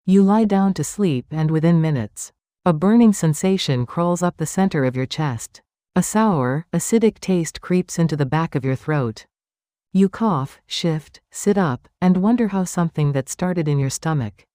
You lie down to sleep and within minutes, a burning sensation crawls up the center of your chest. A sour, acidic taste creeps into the back of your throat. You cough, shift, sit up, and wonder how something that started in your stomach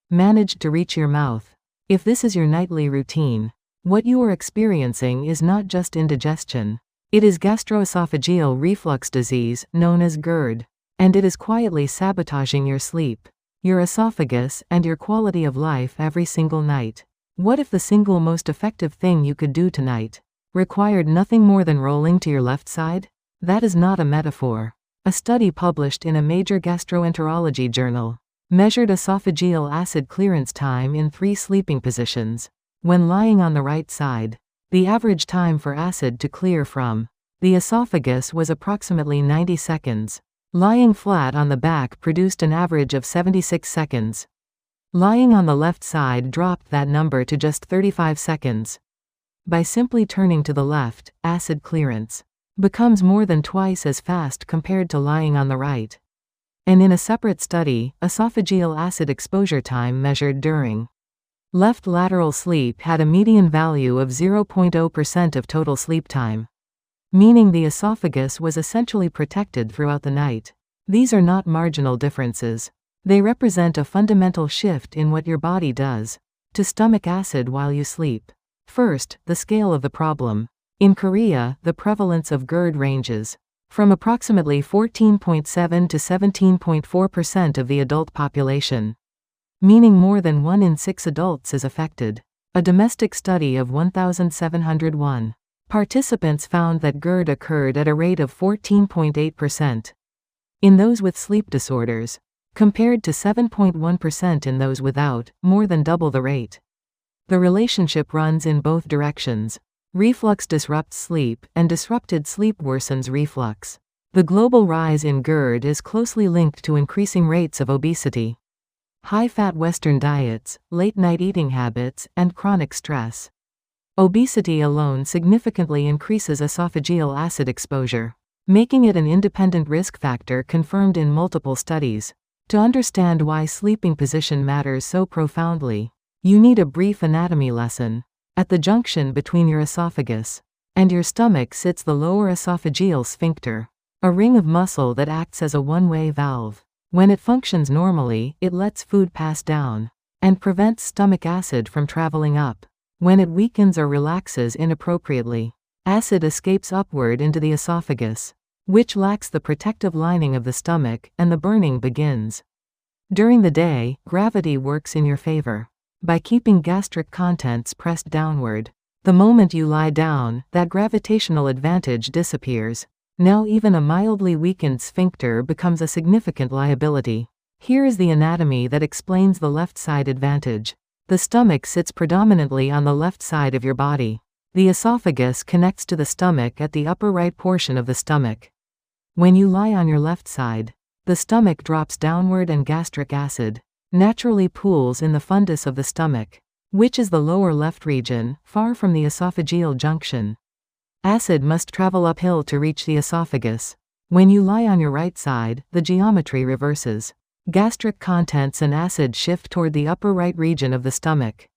managed to reach your mouth. If this is your nightly routine, what you are experiencing is not just indigestion. It is gastroesophageal reflux disease, known as GERD, and it is quietly sabotaging your sleep, your esophagus, and your quality of life every single night. What if the single most effective thing you could do tonight required nothing more than rolling to your left side? That is not a metaphor. A study published in a major gastroenterology journal measured esophageal acid clearance time in 3 sleeping positions. When lying on the right side, the average time for acid to clear from the esophagus was approximately 90 seconds. Lying flat on the back produced an average of 76 seconds. Lying on the left side dropped that number to just 35 seconds. By simply turning to the left, acid clearance becomes more than twice as fast compared to lying on the right. And in a separate study, esophageal acid exposure time measured during left lateral sleep had a median value of 0.0% of total sleep time, meaning the esophagus was essentially protected throughout the night. These are not marginal differences. They represent a fundamental shift in what your body does to stomach acid while you sleep. First, the scale of the problem. In Korea, the prevalence of GERD ranges from approximately 14.7 to 17.4% of the adult population, meaning more than 1 in 6 adults is affected. A domestic study of 1,701 participants found that GERD occurred at a rate of 14.8% in those with sleep disorders, compared to 7.1% in those without, more than double the rate. The relationship runs in both directions. Reflux disrupts sleep, and disrupted sleep worsens reflux. The global rise in GERD is closely linked to increasing rates of obesity, high-fat Western diets, late-night eating habits, and chronic stress. Obesity alone significantly increases esophageal acid exposure, making it an independent risk factor confirmed in multiple studies. To understand why sleeping position matters so profoundly, you need a brief anatomy lesson. At the junction between your esophagus and your stomach sits the lower esophageal sphincter, a ring of muscle that acts as a one-way valve. When it functions normally, it lets food pass down and prevents stomach acid from traveling up. When it weakens or relaxes inappropriately, acid escapes upward into the esophagus, which lacks the protective lining of the stomach, and the burning begins. During the day, gravity works in your favor by keeping gastric contents pressed downward. The moment you lie down, that gravitational advantage disappears. Now even a mildly weakened sphincter becomes a significant liability. Here is the anatomy that explains the left side advantage. The stomach sits predominantly on the left side of your body. The esophagus connects to the stomach at the upper right portion of the stomach. When you lie on your left side, the stomach drops downward and gastric acid naturally pools in the fundus of the stomach, which is the lower left region, far from the esophageal junction. Acid must travel uphill to reach the esophagus. When you lie on your right side, the geometry reverses. Gastric contents and acid shift toward the upper right region of the stomach,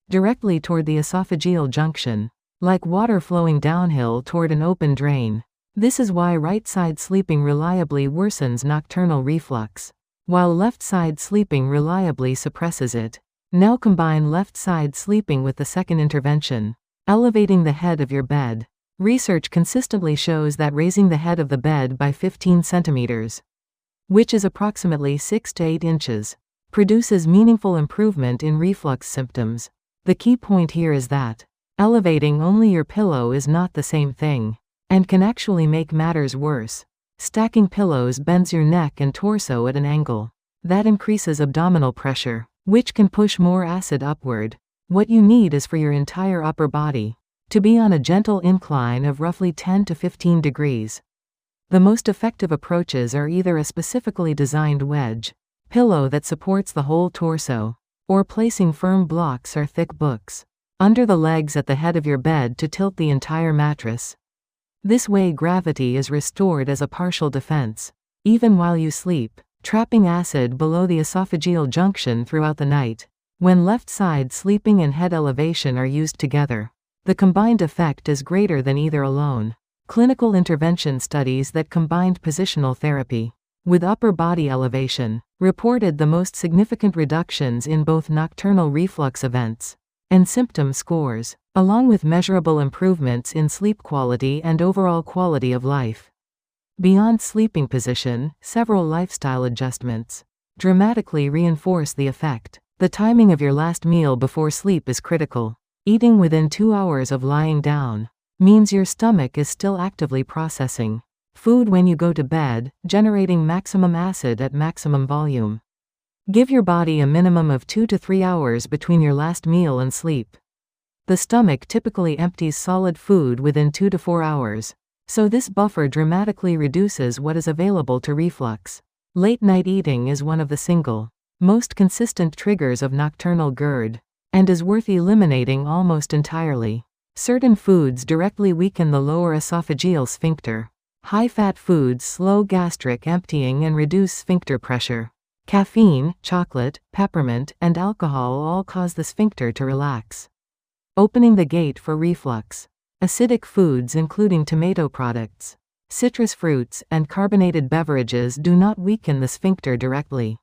directly toward the esophageal junction, like water flowing downhill toward an open drain. This is why right-side sleeping reliably worsens nocturnal reflux, while left-side sleeping reliably suppresses it. Now combine left-side sleeping with the second intervention, elevating the head of your bed. Research consistently shows that raising the head of the bed by 15 centimeters, which is approximately 6 to 8 inches, produces meaningful improvement in reflux symptoms. The key point here is that elevating only your pillow is not the same thing, and can actually make matters worse. Stacking pillows bends your neck and torso at an angle that increases abdominal pressure, which can push more acid upward. What you need is for your entire upper body to be on a gentle incline of roughly 10 to 15 degrees. The most effective approaches are either a specifically designed wedge pillow that supports the whole torso, or placing firm blocks or thick books under the legs at the head of your bed to tilt the entire mattress. This way gravity is restored as a partial defense. Even while you sleep, trapping acid below the esophageal junction throughout the night. When left side sleeping and head elevation are used together, the combined effect is greater than either alone. Clinical intervention studies that combined positional therapy with upper body elevation reported the most significant reductions in both nocturnal reflux events and symptom scores, along with measurable improvements in sleep quality and overall quality of life. Beyond sleeping position, several lifestyle adjustments dramatically reinforce the effect. The timing of your last meal before sleep is critical. Eating within 2 hours of lying down means your stomach is still actively processing food when you go to bed, generating maximum acid at maximum volume. Give your body a minimum of 2 to 3 hours between your last meal and sleep. The stomach typically empties solid food within 2 to 4 hours, so this buffer dramatically reduces what is available to reflux. Late night eating is one of the single most consistent triggers of nocturnal GERD, and is worth eliminating almost entirely. Certain foods directly weaken the lower esophageal sphincter. High-fat foods slow gastric emptying and reduce sphincter pressure. Caffeine, chocolate, peppermint, and alcohol all cause the sphincter to relax, opening the gate for reflux. Acidic foods including tomato products, citrus fruits, and carbonated beverages do not weaken the sphincter directly,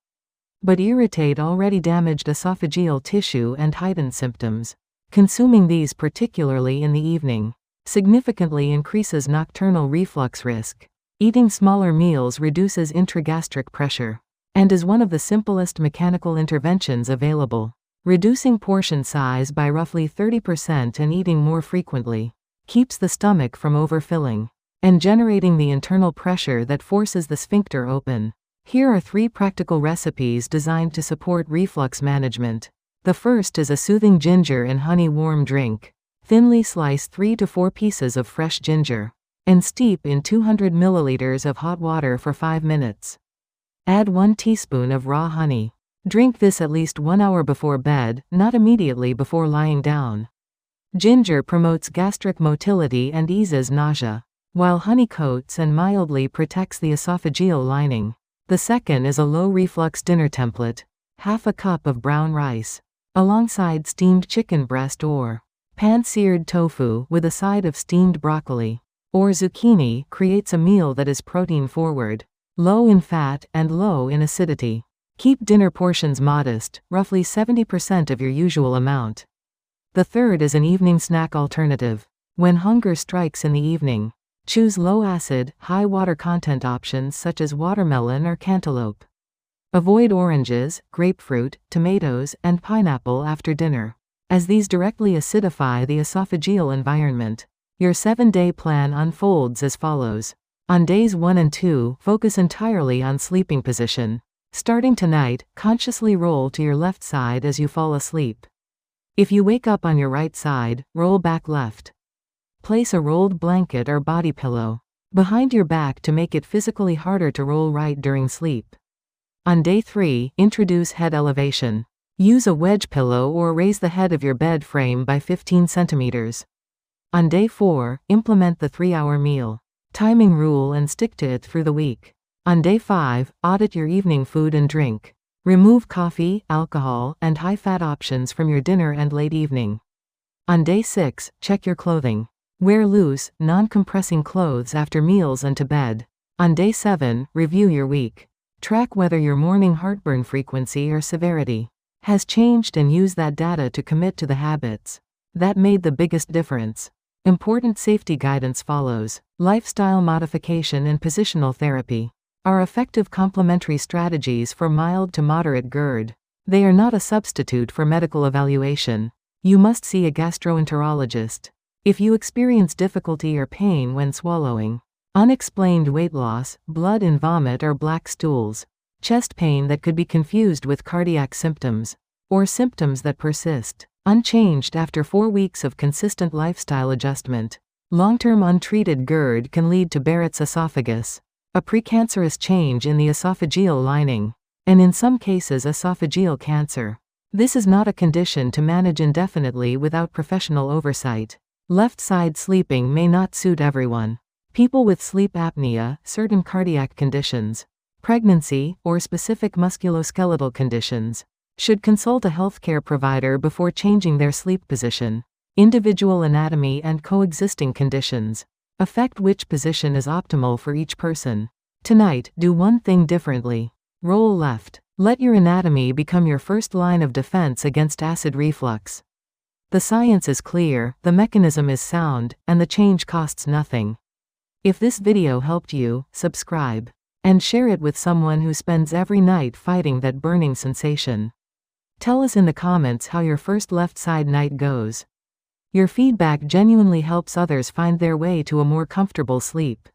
but irritate already damaged esophageal tissue and heighten symptoms. Consuming these, particularly in the evening, significantly increases nocturnal reflux risk. Eating smaller meals reduces intragastric pressure, and is one of the simplest mechanical interventions available. Reducing portion size by roughly 30% and eating more frequently keeps the stomach from overfilling and generating the internal pressure that forces the sphincter open. Here are 3 practical recipes designed to support reflux management. The first is a soothing ginger and honey warm drink. Thinly slice 3 to 4 pieces of fresh ginger and steep in 200 milliliters of hot water for 5 minutes. Add 1 teaspoon of raw honey. Drink this at least 1 hour before bed, not immediately before lying down. Ginger promotes gastric motility and eases nausea, while honey coats and mildly protects the esophageal lining. The second is a low reflux dinner template. Half a cup of brown rice, alongside steamed chicken breast or pan-seared tofu with a side of steamed broccoli or zucchini, creates a meal that is protein-forward, low in fat, and low in acidity. Keep dinner portions modest, roughly 70% of your usual amount. The third is an evening snack alternative. When hunger strikes in the evening, choose low-acid, high-water content options such as watermelon or cantaloupe. Avoid oranges, grapefruit, tomatoes, and pineapple after dinner, as these directly acidify the esophageal environment. Your 7-day plan unfolds as follows. On days 1 and 2, focus entirely on sleeping position. Starting tonight, consciously roll to your left side as you fall asleep. If you wake up on your right side, roll back left. Place a rolled blanket or body pillow behind your back to make it physically harder to roll right during sleep. On day 3, introduce head elevation. Use a wedge pillow or raise the head of your bed frame by 15 centimeters. On day 4, implement the 3-hour meal timing rule and stick to it through the week. On day 5, audit your evening food and drink. Remove coffee, alcohol, and high-fat options from your dinner and late evening. On day 6, check your clothing. Wear loose, non-compressing clothes after meals and to bed. On day 7, review your week. Track whether your morning heartburn frequency or severity has changed and use that data to commit to the habits that made the biggest difference. Important safety guidance follows. Lifestyle modification and positional therapy are effective complementary strategies for mild to moderate GERD. They are not a substitute for medical evaluation. You must see a gastroenterologist if you experience difficulty or pain when swallowing, unexplained weight loss, blood in vomit or black stools, chest pain that could be confused with cardiac symptoms, or symptoms that persist unchanged after 4 weeks of consistent lifestyle adjustment. Long-term untreated GERD can lead to Barrett's esophagus, a precancerous change in the esophageal lining, and in some cases esophageal cancer. This is not a condition to manage indefinitely without professional oversight. Left-side sleeping may not suit everyone. People with sleep apnea, certain cardiac conditions, pregnancy, or specific musculoskeletal conditions. Should consult a healthcare provider before changing their sleep position. Individual anatomy and coexisting conditions affect which position is optimal for each person. Tonight, do one thing differently. Roll left. Let your anatomy become your first line of defense against acid reflux. The science is clear, the mechanism is sound, and the change costs nothing. If this video helped you, subscribe and share it with someone who spends every night fighting that burning sensation. Tell us in the comments how your first left side night goes. Your feedback genuinely helps others find their way to a more comfortable sleep.